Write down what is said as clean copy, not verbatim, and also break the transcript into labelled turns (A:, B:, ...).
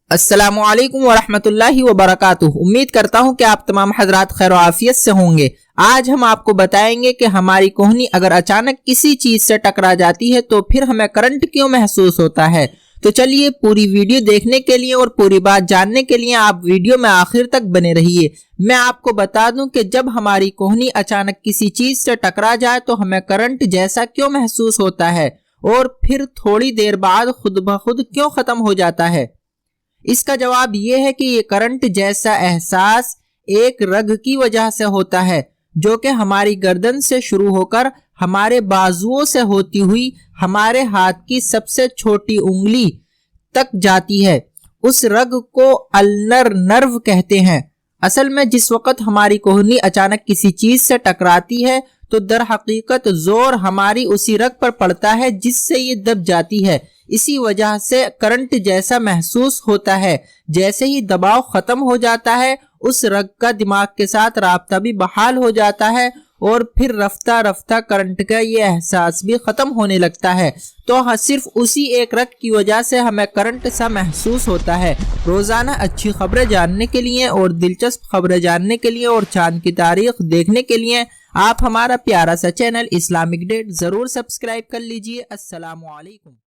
A: अस्सलामुअलैकुम वरहमतुल्लाहि वबरकातुह। उम्मीद करता हूँ कि आप तमाम हजरात खैर आफियत से होंगे। आज हम आपको बताएंगे कि हमारी कोहनी अगर अचानक किसी चीज से टकरा जाती है तो फिर हमें करंट क्यों महसूस होता है। तो चलिए पूरी वीडियो देखने के लिए और पूरी बात जानने के लिए आप वीडियो में आखिर तक बने रहिए। मैं आपको बता दूं कि जब हमारी कोहनी अचानक किसी चीज से टकरा जाए तो हमें करंट जैसा क्यों महसूस होता है और फिर थोड़ी देर बाद खुद ब खुद क्यों खत्म हो जाता है। इसका जवाब ये है कि ये करंट जैसा एहसास एक रग की वजह से होता है जो कि हमारी गर्दन से शुरू होकर हमारे बाजुओं से होती हुई हमारे हाथ की सबसे छोटी उंगली तक जाती है। उस रग को अल्नर नर्व कहते हैं। असल में जिस वक्त हमारी कोहनी अचानक किसी चीज से टकराती है तो दर हकीकत जोर हमारी उसी रग पर पड़ता है जिससे ये दब जाती है। इसी वजह से करंट जैसा महसूस होता है। जैसे ही दबाव खत्म हो जाता है उस रग का दिमाग के साथ राब्ता भी बहाल हो जाता है और फिर रफ्ता रफ्ता करंट का ये एहसास भी खत्म होने लगता है। तो सिर्फ उसी एक रग की वजह से हमें करंट सा महसूस होता है। रोजाना अच्छी खबरें जानने के लिए और दिलचस्प खबरें जानने के लिए और चांद की तारीख देखने के लिए आप हमारा प्यारा सा चैनल इस्लामिक डेट जरूर सब्सक्राइब कर लीजिए। अस्सलामु अलैकुम।